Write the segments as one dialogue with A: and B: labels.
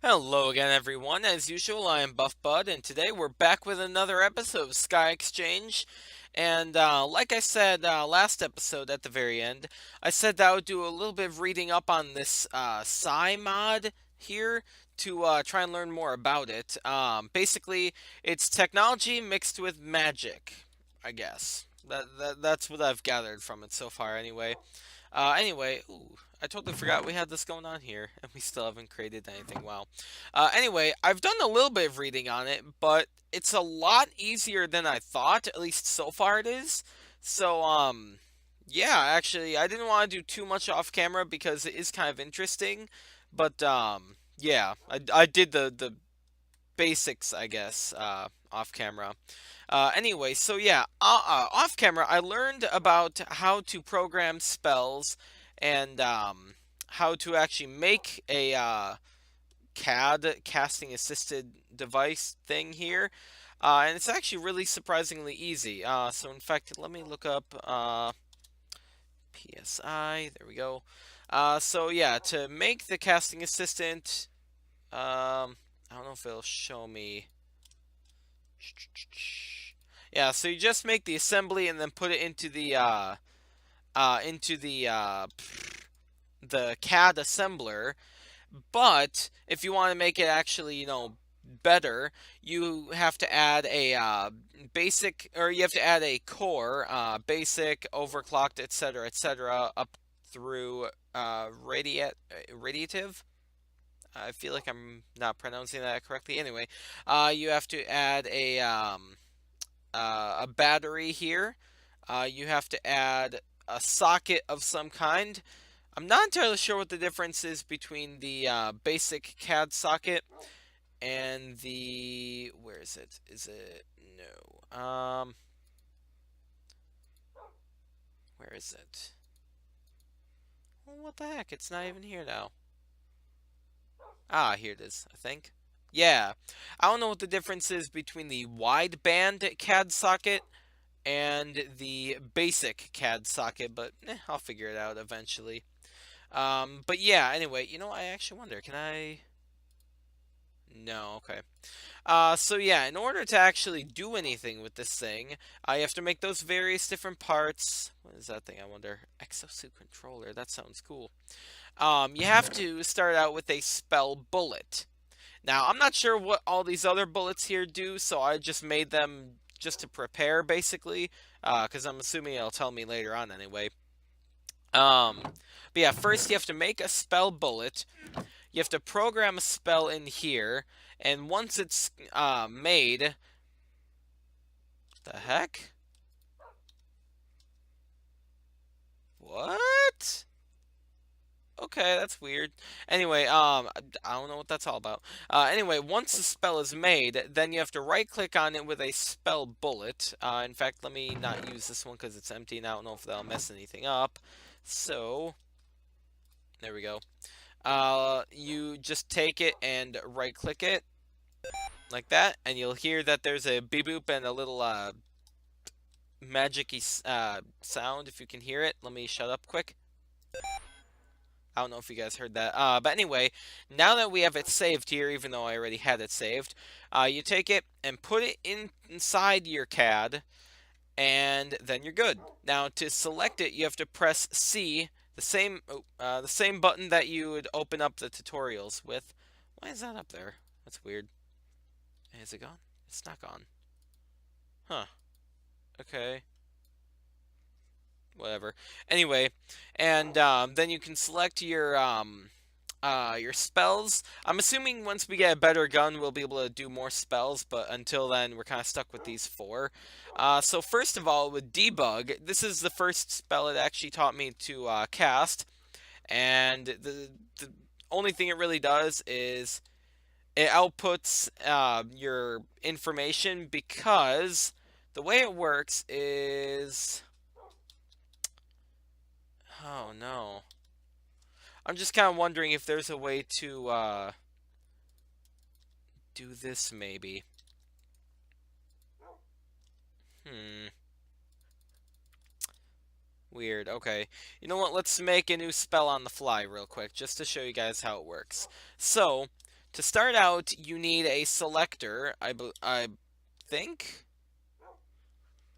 A: Hello again, everyone. As usual, I am Buff Bud, and today we're back with another episode of SkyExchange. And like I said last episode at the very end, I said that I would do a little bit of reading up on this Psy mod here to try and learn more about it. Basically, it's technology mixed with magic, I guess. That's what I've gathered from it so far, anyway. Ooh, I totally forgot we had this going on here, and we still haven't created anything. Wow. Anyway, I've done a little bit of reading on it, but it's a lot easier than I thought. At least so far it is. So, yeah. Actually, I didn't want to do too much off camera because it is kind of interesting. But yeah, I did the basics, I guess, off camera. Anyway, so yeah, off camera, I learned about how to program spells and how to actually make a CAD casting assisted device thing here. And it's actually really surprisingly easy. So in fact, let me look up PSI. There we go. So yeah, to make the casting assistant, I don't know if it'll show me. Yeah, so you just make the assembly and then put it into the CAD assembler. But if you want to make it actually, better, you have to add a basic, or you have to add a core, basic, overclocked, etc., up through radiative. I feel like I'm not pronouncing that correctly. Anyway, you have to add a battery here. You have to add a socket of some kind. I'm not entirely sure what the difference is between the basic CAD socket and the... Where is it? Is it... No. Where is it? Well, what the heck? It's not even here now. Ah, here it is, I think. Yeah. I don't know what the difference is between the wideband CAD socket and the basic CAD socket, but I'll figure it out eventually. But yeah, anyway, I actually wonder, can I... No, okay. So yeah, in order to actually do anything with this thing, you have to make those various different parts. What is that thing, I wonder? Exosuit controller, that sounds cool. You have to start out with a spell bullet. Now, I'm not sure what all these other bullets here do, so I just made them just to prepare, basically, because I'm assuming it'll tell me later on anyway. But yeah, first you have to make a spell bullet. You have to program a spell in here, and once it's made, the heck? What? Okay, that's weird. Anyway, I don't know what that's all about. Anyway, once the spell is made, then you have to right-click on it with a spell bullet. In fact, let me not use this one because it's empty, and I don't know if that'll mess anything up. So, there we go. You just take it and right-click it, like that, and you'll hear that there's a beep boop and a little magic-y sound, if you can hear it. Let me shut up quick. I don't know if you guys heard that. But anyway, now that we have it saved here, even though I already had it saved, you take it and put it inside your CAD, and then you're good. Now, to select it, you have to press C, the same button that you would open up the tutorials with. Why is that up there? That's weird. Is it gone? It's not gone. Huh. Okay. Whatever. Anyway, and then you can select your spells. I'm assuming once we get a better gun, we'll be able to do more spells, but until then, we're kind of stuck with these four. So first of all, with debug, this is the first spell it actually taught me to cast, and the only thing it really does is it outputs your information, because the way it works is... Oh no. I'm just kind of wondering if there's a way to do this maybe. Hmm. Weird. Okay. You know what? Let's make a new spell on the fly real quick just to show you guys how it works. So, To start out, you need a selector, I think?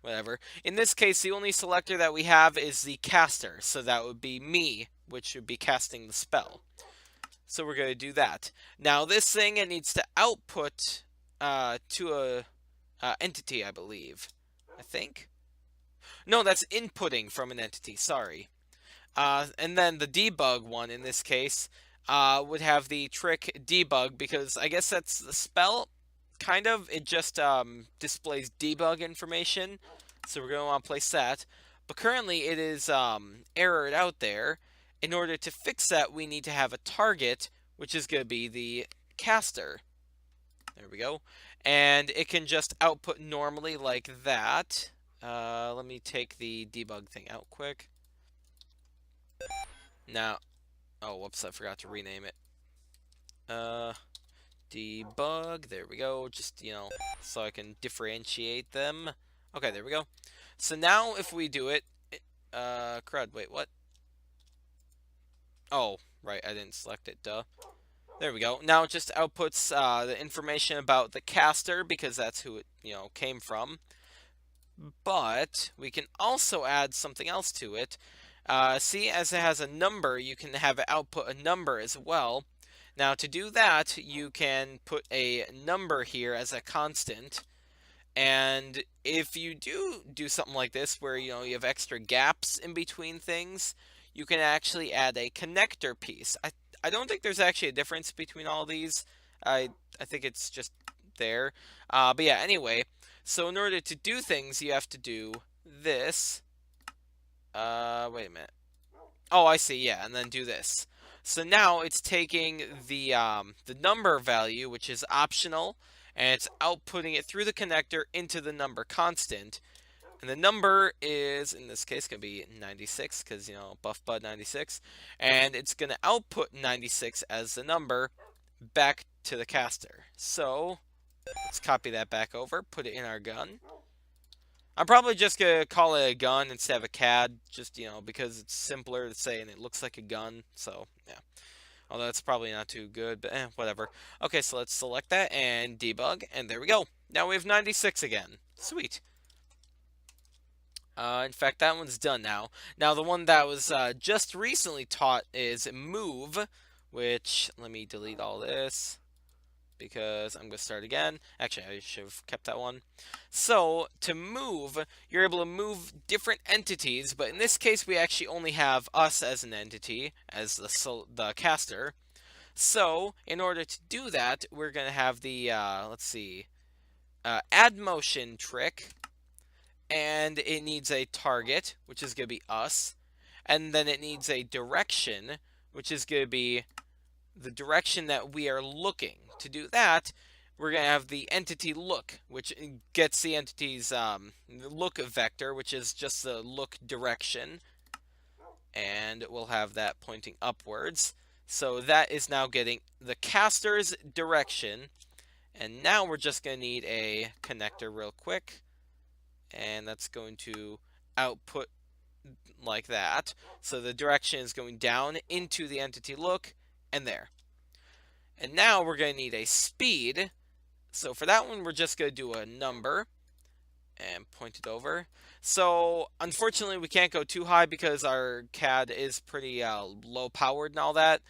A: Whatever. In this case, the only selector that we have is the caster, so that would be me, which would be casting the spell. So we're going to do that. Now, this thing, it needs to output to a entity, I believe. I think? No, that's inputting from an entity, sorry. And then the debug one, in this case, would have the trick debug, because I guess that's the spell. Kind of, it just displays debug information, so we're going to want to place that. But currently, it is errored out there. In order to fix that, we need to have a target, which is going to be the caster. There we go. And it can just output normally like that. Let me take the debug thing out quick. Now, oh, whoops, I forgot to rename it. Debug, there we go, just, so I can differentiate them. Okay, there we go. So now if we do it, crud, wait, what? Oh, right, I didn't select it, duh. There we go. Now it just outputs the information about the caster, because that's who it, came from. But we can also add something else to it. See, as it has a number, you can have it output a number as well. Now, to do that, you can put a number here as a constant. And if you do something like this, where, you have extra gaps in between things, you can actually add a connector piece. I don't think there's actually a difference between all these. I think it's just there. But yeah, anyway. So in order to do things, you have to do this. Wait a minute. Oh, I see, yeah, and then do this. So now it's taking the number value, which is optional, and it's outputting it through the connector into the number constant. And the number is, in this case, going to be 96, because, buff bud 96. And it's going to output 96 as the number back to the caster. So, let's copy that back over, put it in our gun. I'm probably just going to call it a gun instead of a CAD, just, because it's simpler to say and it looks like a gun, so, yeah. Although that's probably not too good, but whatever. Okay, so let's select that and debug, and there we go. Now we have 96 again. Sweet. In fact, that one's done now. Now, the one that was just recently taught is move, which, let me delete all this, because I'm going to start again. Actually, I should have kept that one. So, to move, you're able to move different entities, but in this case, we actually only have us as an entity, as the caster. So, in order to do that, we're going to have the, let's see, add motion trick, and it needs a target, which is going to be us, and then it needs a direction, which is going to be the direction that we are looking. To do that, we're going to have the entity look, which gets the entity's look vector, which is just the look direction, and we'll have that pointing upwards. So that is now getting the caster's direction, and now we're just going to need a connector real quick, and that's going to output like that. So the direction is going down into the entity look, and there. And now we're going to need a speed. So for that one, we're just going to do a number and point it over. So unfortunately, we can't go too high because our CAD is pretty low powered and all that.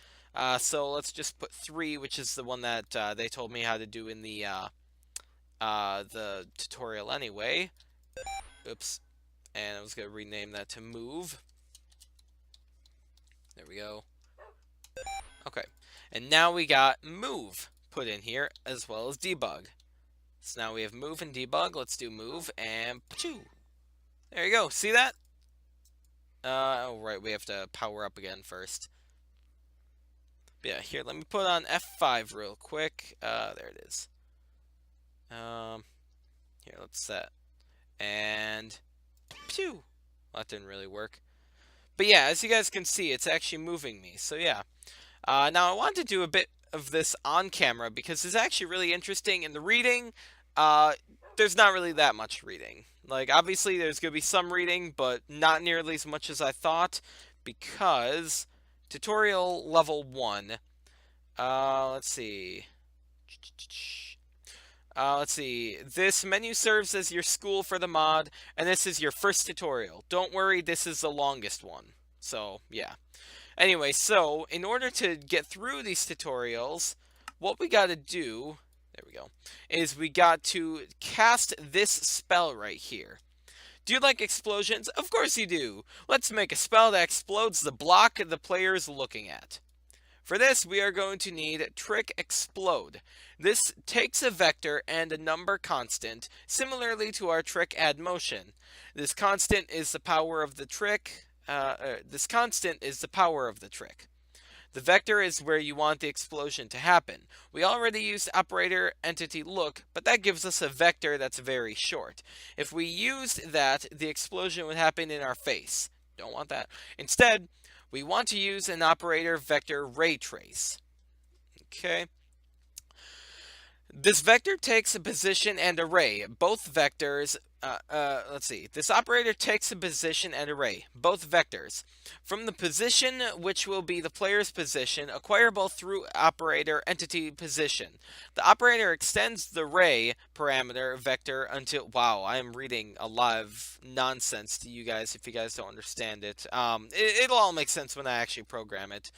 A: So let's just put 3, which is the one that they told me how to do in the tutorial anyway. Oops. And I was going to rename that to move. There we go. Okay. And now we got move put in here, as well as debug. So now we have move and debug. Let's do move, and pachoo! There you go. See that? Oh, right, we have to power up again first. But yeah, here, let me put on F5 real quick. There it is. Here, let's set. And pew! Well, that didn't really work. But yeah, as you guys can see, it's actually moving me. So yeah. Now I wanted to do a bit of this on camera because it's actually really interesting. In the reading, there's not really that much reading. Like, obviously there's going to be some reading, but not nearly as much as I thought, because tutorial level 1, let's see, Let's see. This menu serves as your school for the mod, and this is your first tutorial. Don't worry, this is the longest one. So, yeah. Anyway, so in order to get through these tutorials, what we got to do, there we go, is we got to cast this spell right here. Do you like explosions? Of course you do. Let's make a spell that explodes the block the player is looking at. For this, we are going to need Trick Explode. This takes a vector and a number constant, similarly to our Trick Add Motion. This constant is the power of the trick. This constant is the power of the trick. The vector is where you want the explosion to happen. We already used operator entity look, but that gives us a vector that's very short. If we used that, the explosion would happen in our face. Don't want that. Instead, we want to use an operator vector ray trace. Okay. This vector takes a position and array. Both vectors, let's see. This operator takes a position and array. Both vectors. From the position, which will be the player's position, acquirable through operator entity position. The operator extends the ray parameter vector until... Wow, I am reading a lot of nonsense to you guys if you guys don't understand it. It'll all make sense when I actually program it.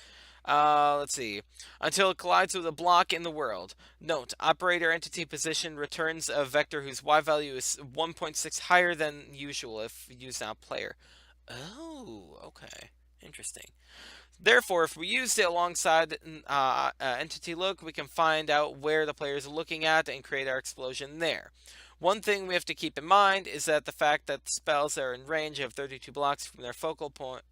A: Let's see. Until it collides with a block in the world. Note, operator entity position returns a vector whose Y value is 1.6 higher than usual if used on a player. Oh, okay. Interesting. Therefore, if we used it alongside entity look, we can find out where the player is looking at and create our explosion there. One thing we have to keep in mind is that the fact that the spells are in range of 32 blocks from their focal point.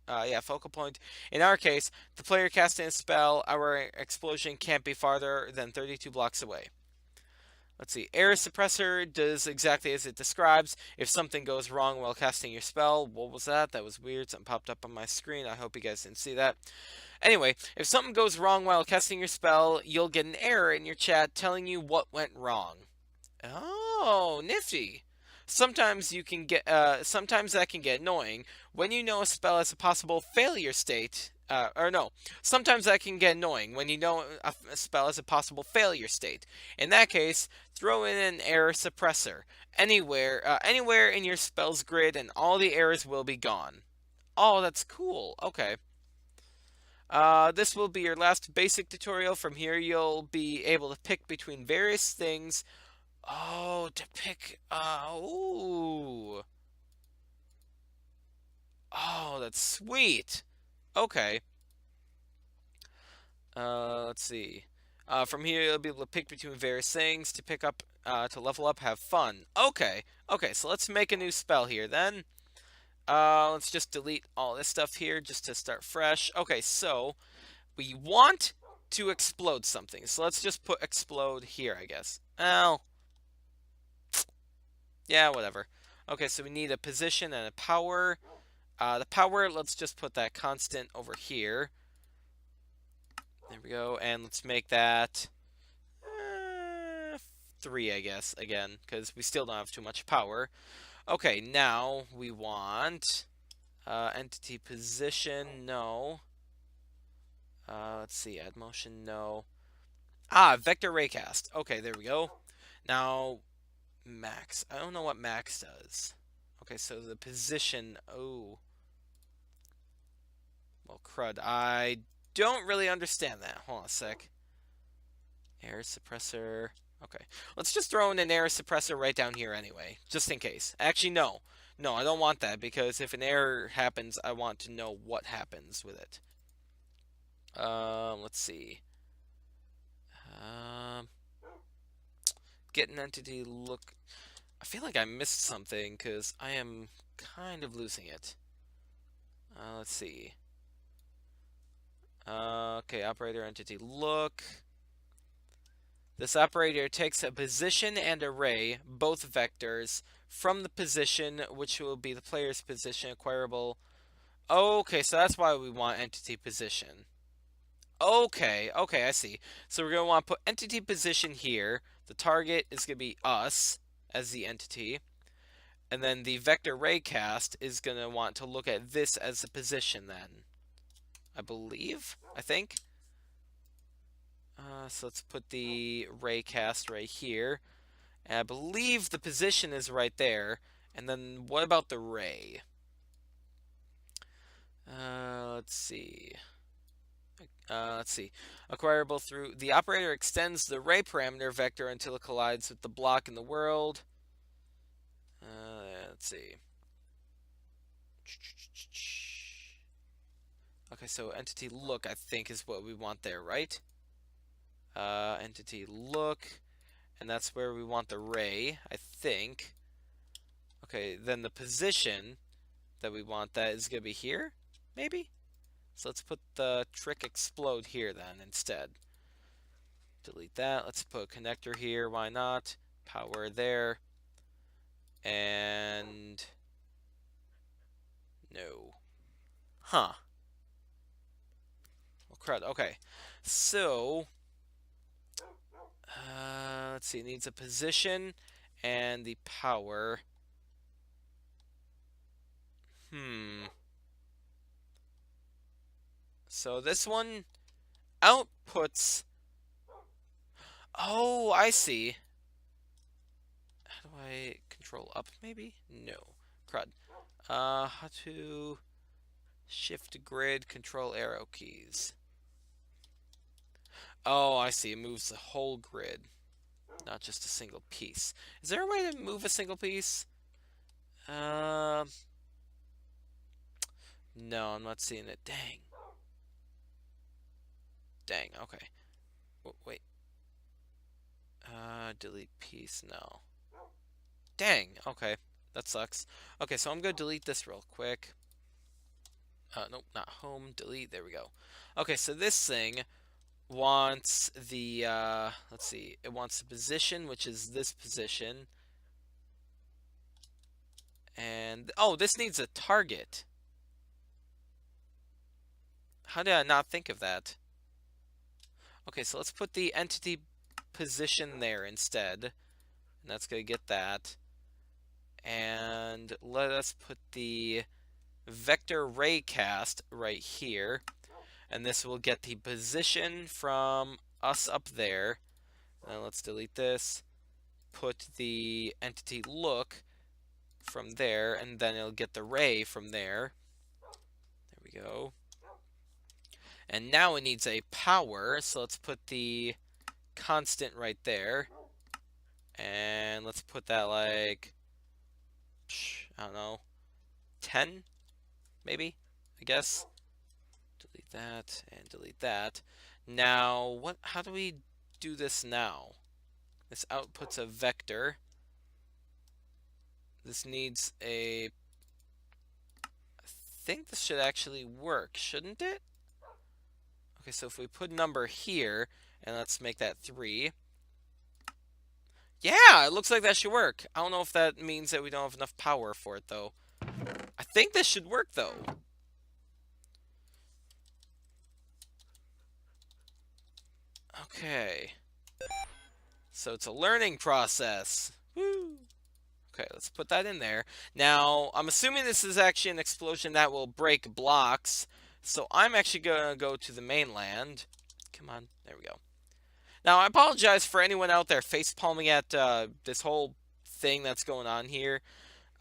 A: Focal point. In our case, the player casting a spell, our explosion can't be farther than 32 blocks away. Let's see. Error suppressor does exactly as it describes. If something goes wrong while casting your spell, what was that? That was weird. Something popped up on my screen. I hope you guys didn't see that. Anyway, if something goes wrong while casting your spell, you'll get an error in your chat telling you what went wrong. Oh, nifty. Sometimes you can get. Sometimes that can get annoying when you know a spell has a possible failure state. Sometimes that can get annoying when you know a spell has a possible failure state. In that case, throw in an error suppressor anywhere in your spell's grid, and all the errors will be gone. Oh, that's cool. Okay. This will be your last basic tutorial. From here, you'll be able to pick between various things. Oh, to pick, ooh. Oh, that's sweet. Okay. Let's see. From here, you'll be able to pick between various things to pick up, to level up, have fun. Okay. Okay, so let's make a new spell here then. Let's just delete all this stuff here just to start fresh. Okay, so we want to explode something. So let's just put explode here, I guess. Oh. Yeah, whatever. Okay, so we need a position and a power. The power, let's just put that constant over here. There we go, and let's make that 3, I guess, again, because we still don't have too much power. Okay, now we want entity position, no. Let's see, add motion, no. Vector raycast. Okay, there we go. Now, max. I don't know what max does. Okay, so the position, oh. Well, crud. I don't really understand that. Hold on a sec. Error suppressor. Okay. Let's just throw in an error suppressor right down here anyway, just in case. Actually, no. No, I don't want that, because if an error happens, I want to know what happens with it. Let's see. Get an entity look. I feel like I missed something, because I am kind of losing it. Let's see. Okay, operator entity look. This operator takes a position and array, both vectors, from the position, which will be the player's position, acquirable. Okay, so that's why we want entity position. Okay, okay, I see. So we're going to want to put entity position here. The target is going to be us as the entity. And then the vector raycast is going to want to look at this as the position then. I believe? I think? So let's put the ray cast right here. And I believe the position is right there. And then what about the ray? Let's see. Let's see. Acquirable through the operator extends the ray parameter vector until it collides with the block in the world. Let's see. Okay, so entity look, I think, is what we want there, right? Entity look, and that's where we want the ray, I think. Okay, then the position that we want that is going to be here, maybe? So let's put the trick explode here then instead. Delete that. Let's put a connector here. Why not? Power there. And no. Huh. Well, crud. Okay. So let's see. It needs a position and the power. So this one outputs. Oh, I see. How do I control up, maybe? No. Crud. How to shift grid control arrow keys. Oh, I see. It moves the whole grid, not just a single piece. Is there a way to move a single piece? No, I'm not seeing it. Dang. Dang, okay. Wait. Delete piece, no. Dang, okay. That sucks. Okay, so I'm gonna delete this real quick. Nope, not home. Delete, there we go. Okay, so this thing wants the, let's see. It wants the position, which is this position. And, oh, this needs a target. How did I not think of that? Okay, so let's put the entity position there instead. And that's going to get that. And let us put the vector ray cast right here. And this will get the position from us up there. Now let's delete this. Put the entity look from there. And then it'll get the ray from there. There we go. And now it needs a power, so let's put the constant right there. And let's put that like, I don't know, 10, maybe, I guess. Delete that and delete that. Now, how do we do this now? This outputs a vector. This needs a, I think this should actually work, shouldn't it? Okay, so if we put number here, and let's make that 3. Yeah, it looks like that should work. I don't know if that means that we don't have enough power for it, though. I think this should work, though. Okay. So it's a learning process. Woo! Okay, let's put that in there. Now, I'm assuming this is actually an explosion that will break blocks. So I'm actually going to go to the mainland. Come on. There we go. Now, I apologize for anyone out there facepalming at this whole thing that's going on here.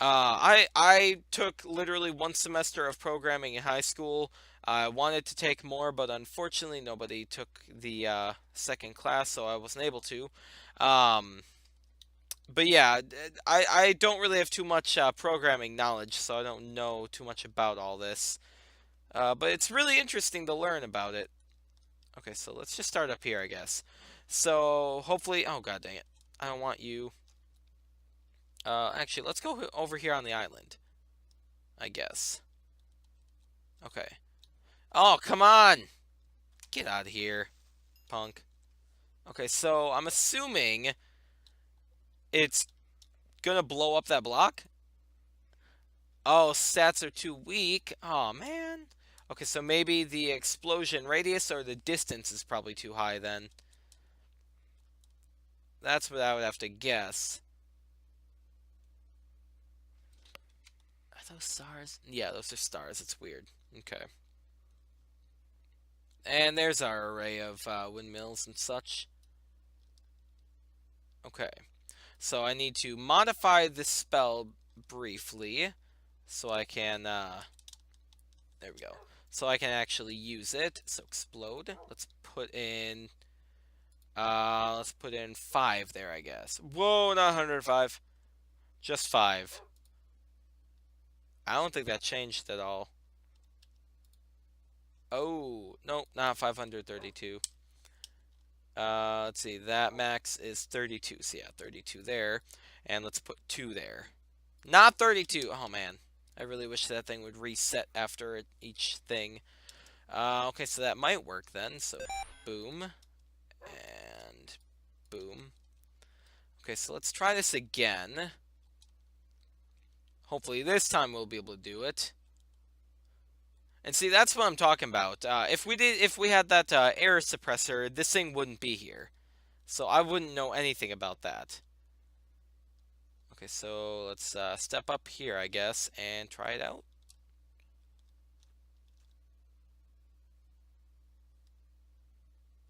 A: I took literally 1 semester of programming in high school. I wanted to take more, but unfortunately nobody took the second class, so I wasn't able to. But yeah, I don't really have too much programming knowledge, so I don't know too much about all this. But it's really interesting to learn about it. Okay, so let's just start up here, I guess. So hopefully, oh god dang it, I don't want you. Actually, let's go over here on the island, I guess. Okay. Oh, come on! Get out of here, punk. Okay, so I'm assuming it's gonna blow up that block. Oh, stats are too weak. Oh, man. Okay, so maybe the explosion radius or the distance is probably too high then. That's what I would have to guess. Are those stars? Yeah, those are stars. It's weird. Okay. And there's our array of windmills and such. Okay. So I need to modify this spell briefly. So I can, there we go. So I can actually use it. So explode. Let's put in 5 there, I guess. Whoa, not 105. Just 5. I don't think that changed at all. Oh, nope, not 532. Let's see, that max is 32. So yeah, 32 there. And let's put 2 there. Not 32. Oh, man. I really wish that thing would reset after each thing. Okay, so that might work then. So, boom. And boom. Okay, so let's try this again. Hopefully this time we'll be able to do it. And see, that's what I'm talking about. If we had that error suppressor, this thing wouldn't be here. So I wouldn't know anything about that. Okay, so let's step up here, I guess, and try it out.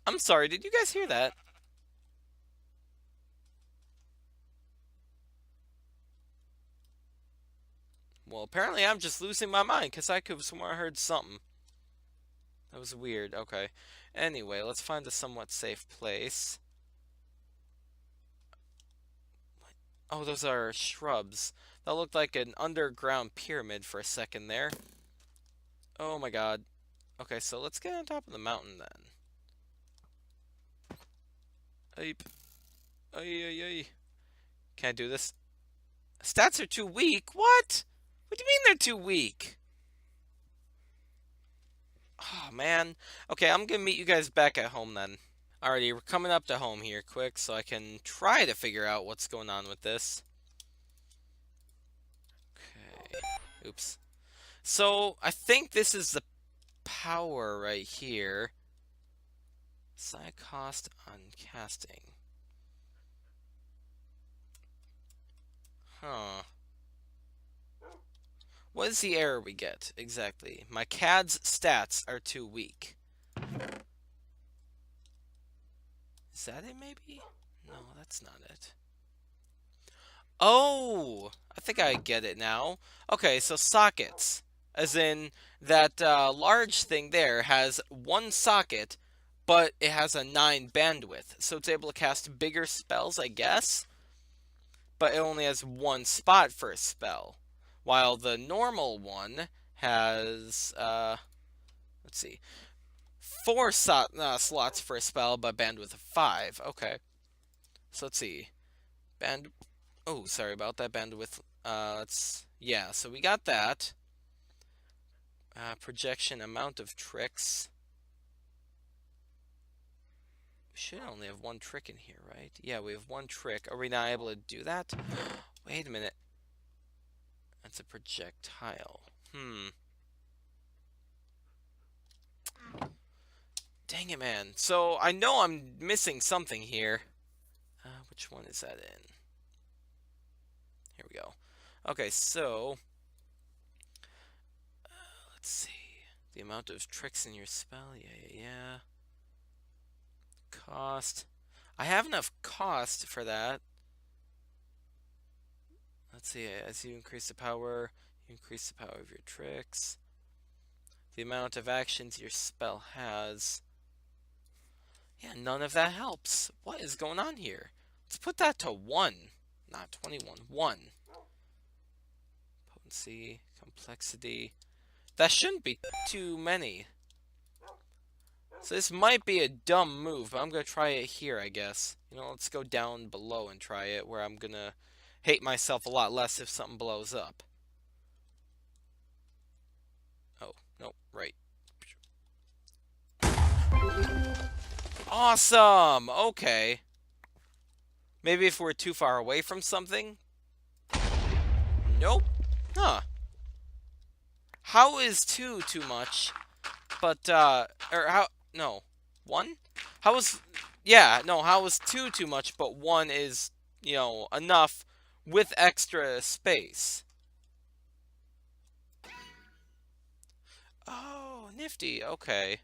A: I'm sorry, did you guys hear that? Well, apparently I'm just losing my mind, because I could have sworn I heard something. That was weird. Okay. Anyway, let's find a somewhat safe place. Oh, those are shrubs. That looked like an underground pyramid for a second there. Oh my god. Okay, so let's get on top of the mountain then. Ape. Ay, ay, ay. Can I do this? Stats are too weak? What? What do you mean they're too weak? Oh, man. Okay, I'm gonna meet you guys back at home then. Alrighty, we're coming up to home here quick so I can try to figure out what's going on with this. Okay. Oops. So, I think this is the power right here. Side cost on casting. Huh. What is the error we get, exactly? My CAD's stats are too weak. Is that it, maybe? No, that's not it. Oh! I think I get it now. Okay, so sockets. As in, that large thing there has one socket, but it has a 9 bandwidth. So it's able to cast bigger spells, I guess? But it only has one spot for a spell. While the normal one has, let's see, 4 slots for a spell, but bandwidth of 5. Okay. So let's see. Oh, sorry about that. Bandwidth, yeah, so we got that. Projection, amount of tricks. We should only have 1 trick in here, right? Yeah, we have 1 trick. Are we not able to do that? Wait a minute. That's a projectile. Dang it, man. So, I know I'm missing something here. Which one is that in? Here we go. Okay, so... let's see. The amount of tricks in your spell. Yeah. Cost. I have enough cost for that. Let's see. As you increase the power, you increase the power of your tricks. The amount of actions your spell has. Yeah, none of that helps. What is going on here? Let's put that to 1. Not 21. 1. Potency, complexity. That shouldn't be too many. So this might be a dumb move, but I'm going to try it here, I guess. You know, let's go down below and try it, where I'm going to hate myself a lot less if something blows up. Oh, no, right. Awesome! Okay. Maybe if we're too far away from something? Nope. Huh. How is 2 too much? But, or how, no. 1? How is, yeah, no, how is 2 too much, but 1 is, you know, enough with extra space? Oh, nifty, okay.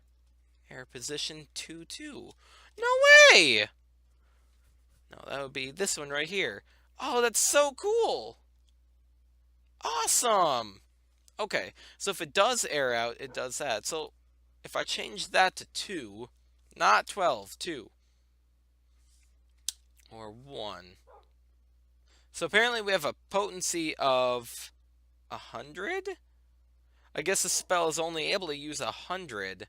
A: Air position 2-2. No way! No, that would be this one right here. Oh, that's so cool! Awesome! Okay, so if it does air out, it does that. So if I change that to 2, not 12, 2, or 1. So apparently we have a potency of 100? I guess the spell is only able to use 100,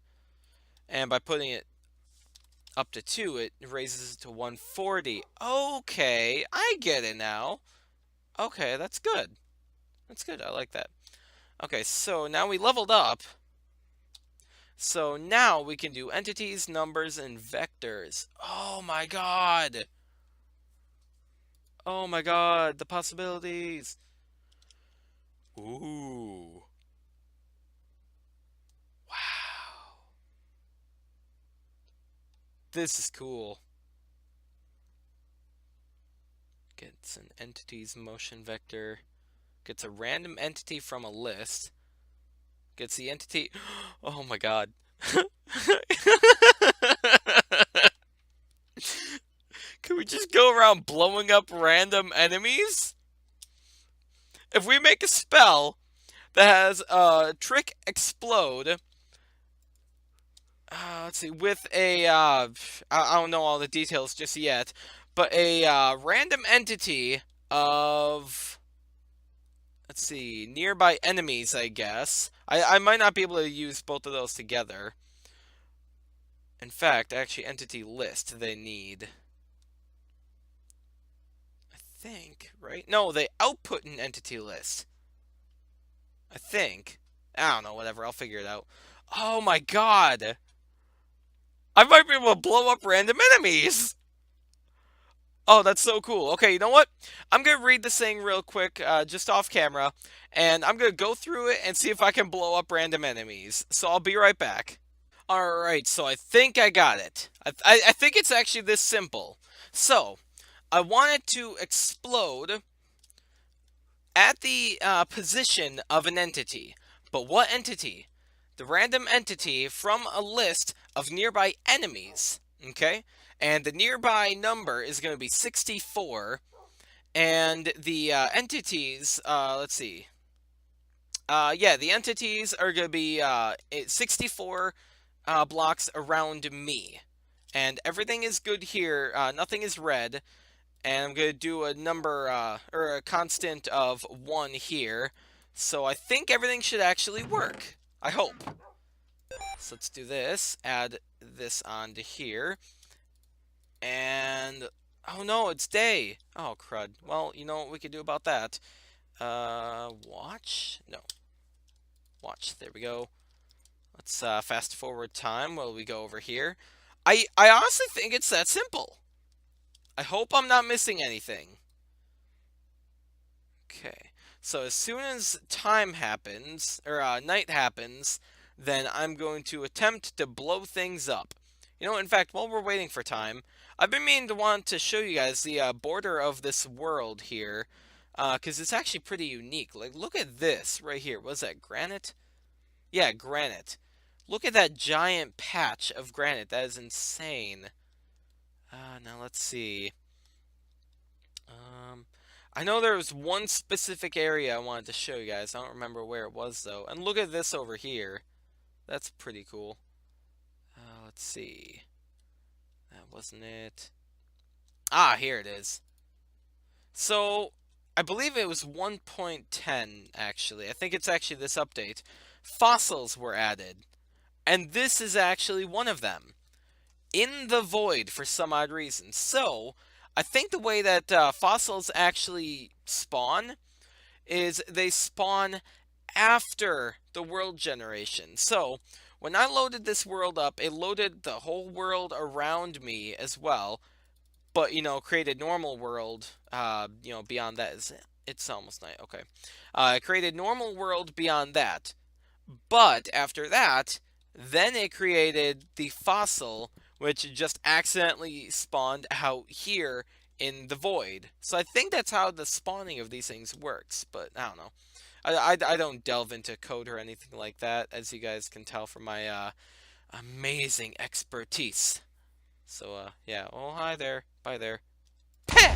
A: and by putting it up to 2, it raises it to 140. Okay, I get it now. Okay, that's good. That's good, I like that. Okay, so now we leveled up. So now we can do entities, numbers, and vectors. Oh my god! Oh my god, the possibilities! Ooh. Wow. This is cool. Gets an entity's motion vector. Gets a random entity from a list. Gets the entity... Oh my god. Can we just go around blowing up random enemies? If we make a spell that has Trick Explode, let's see, with a, I don't know all the details just yet, but a random entity of, let's see, nearby enemies, I guess. I might not be able to use both of those together. In fact, actually, entity list they need. I think, right? No, they output an entity list. I think. I don't know, whatever, I'll figure it out. Oh my god! I might be able to blow up random enemies! Oh, that's so cool. Okay, you know what? I'm going to read this thing real quick, just off camera, and I'm going to go through it and see if I can blow up random enemies. So I'll be right back. Alright, so I think I got it. I think it's actually this simple. So, I want it to explode at the position of an entity. But what entity? The random entity from a list of nearby enemies. Okay? And the nearby number is going to be 64. And the entities, let's see. Yeah, the entities are going to be 64 blocks around me. And everything is good here. Nothing is red. And I'm going to do a number, or a constant of 1 here. So I think everything should actually work. I hope. So let's do this. Add this onto here. And... oh no, it's day. Oh, crud. Well, you know what we could do about that. Watch? No. Watch. There we go. Let's fast forward time while we go over here. I honestly think it's that simple. I hope I'm not missing anything. Okay. So as soon as time happens, or night happens, then I'm going to attempt to blow things up. You know, in fact, while we're waiting for time, I've been meaning to want to show you guys the border of this world here, because it's actually pretty unique. Like, look at this right here. What's that, granite? Yeah, granite. Look at that giant patch of granite. That is insane. Now let's see. I know there was one specific area I wanted to show you guys. I don't remember where it was, though. And look at this over here. That's pretty cool. Let's see. That wasn't it. Ah, here it is. So, I believe it was 1.10, actually. I think it's actually this update. Fossils were added. And this is actually one of them. In the void, for some odd reason. So, I think the way that fossils actually spawn is they spawn after the world generation. So, when I loaded this world up, it loaded the whole world around me as well. But, you know, created normal world, you know, beyond that. It's almost night, okay. Created normal world beyond that. But, after that, then it created the fossil, which just accidentally spawned out here in the void. So I think that's how the spawning of these things works, but I don't know. I don't delve into code or anything like that, as you guys can tell from my amazing expertise. So, yeah. Oh, hi there. Bye there. Pah!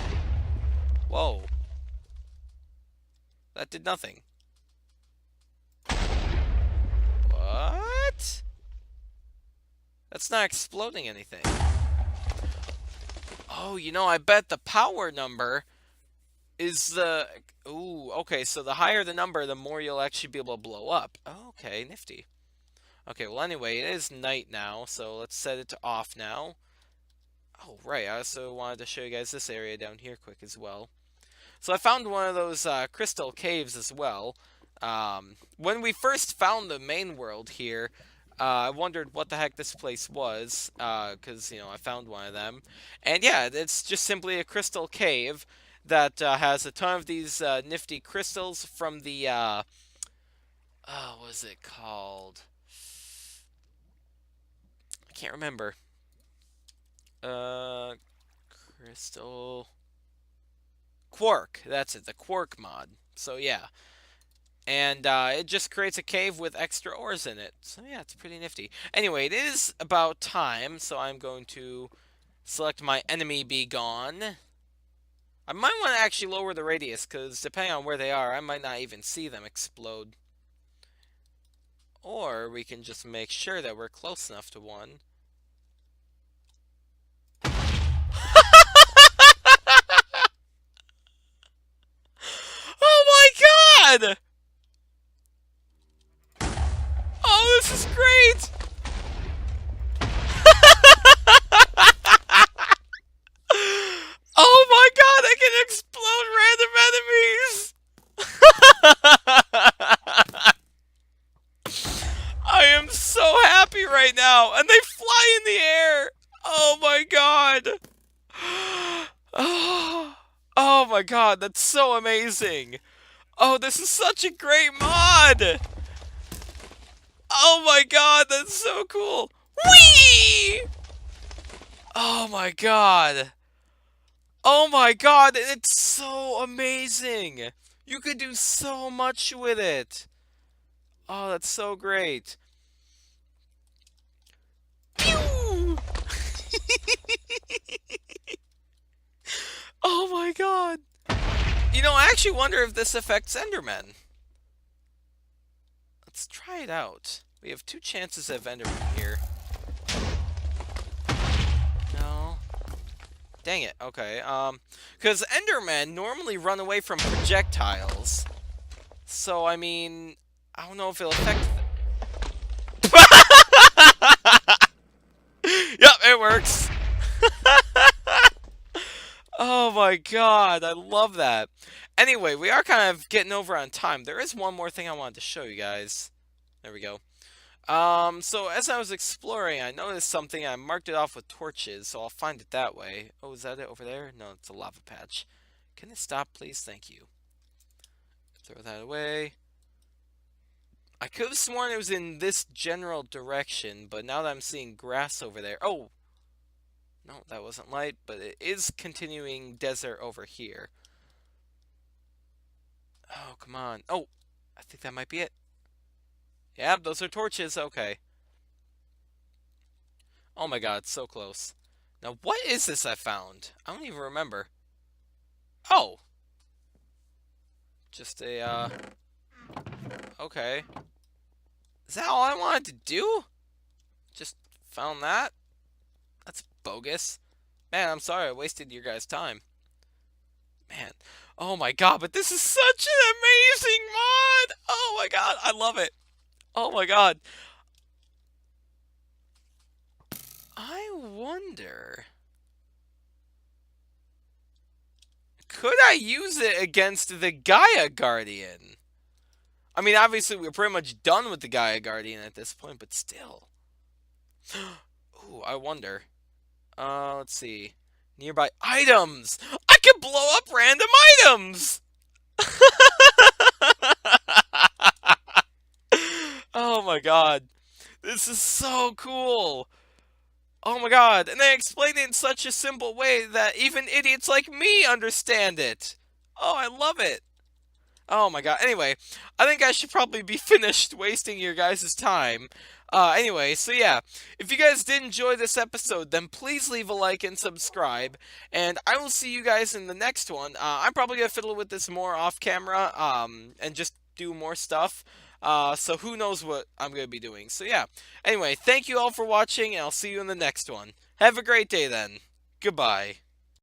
A: Whoa. That did nothing. What? That's not exploding anything. Oh, I bet the power number is the... Ooh, okay, so the higher the number, the more you'll actually be able to blow up. Okay, nifty. Okay, well, anyway, it is night now, so let's set it to off now. Oh, right, I also wanted to show you guys this area down here quick as well. So I found one of those crystal caves as well. When we first found the main world here, I wondered what the heck this place was, because, I found one of them. And yeah, it's just simply a crystal cave that has a ton of these nifty crystals from the, oh, what is it called? I can't remember. Crystal... Quark, that's it, the Quark mod. So yeah. And it just creates a cave with extra ores in it. So yeah, it's pretty nifty. Anyway, it is about time, so I'm going to select my enemy be gone. I might want to actually lower the radius, because depending on where they are, I might not even see them explode. Or we can just make sure that we're close enough to one. Oh my god! Oh, this is great! Oh my god, I can explode random enemies! I am so happy right now, and they fly in the air! Oh my god! Oh my god, that's so amazing! Oh, this is such a great mod! Oh my god, that's so cool! Whee! Oh my god! Oh my god, it's so amazing! You could do so much with it! Oh, that's so great! Pew! Oh my god! I actually wonder if this affects Endermen. Let's try it out. We have 2 chances of Enderman here. No. Dang it, okay. Because Endermen normally run away from projectiles. So, I mean, I don't know if it'll affect... Yep, it works! Oh my god, I love that. Anyway, we are kind of getting over on time. There is one more thing I wanted to show you guys. There we go. So as I was exploring, I noticed something. I marked it off with torches, so I'll find it that way. Oh, is that it over there? No, it's a lava patch. Can it stop, please? Thank you. Throw that away. I could have sworn it was in this general direction, but now that I'm seeing grass over there... Oh! No, that wasn't light, but it is continuing desert over here. Oh, come on. Oh! I think that might be it. Yeah, those are torches. Okay. Oh my god, so close. Now, what is this I found? I don't even remember. Oh! Just a, okay. Is that all I wanted to do? Just found that? That's bogus. Man, I'm sorry I wasted your guys' time. Man. Oh my god, but this is such an amazing mod! Oh my god, I love it. Oh my god. I wonder... Could I use it against the Gaia Guardian? I mean, obviously, we're pretty much done with the Gaia Guardian at this point, but still. Ooh, I wonder. Let's see. Nearby items! I can blow up random items! Oh my god. This is so cool! Oh my god, and they explain it in such a simple way that even idiots like me understand it! Oh, I love it! Oh my god. Anyway, I think I should probably be finished wasting your guys' time. Anyway, so yeah, if you guys did enjoy this episode, then please leave a like and subscribe, and I will see you guys in the next one. I'm probably gonna fiddle with this more off camera, and just do more stuff. So who knows what I'm gonna be doing. So yeah. Anyway, thank you all for watching, and I'll see you in the next one. Have a great day then. Goodbye.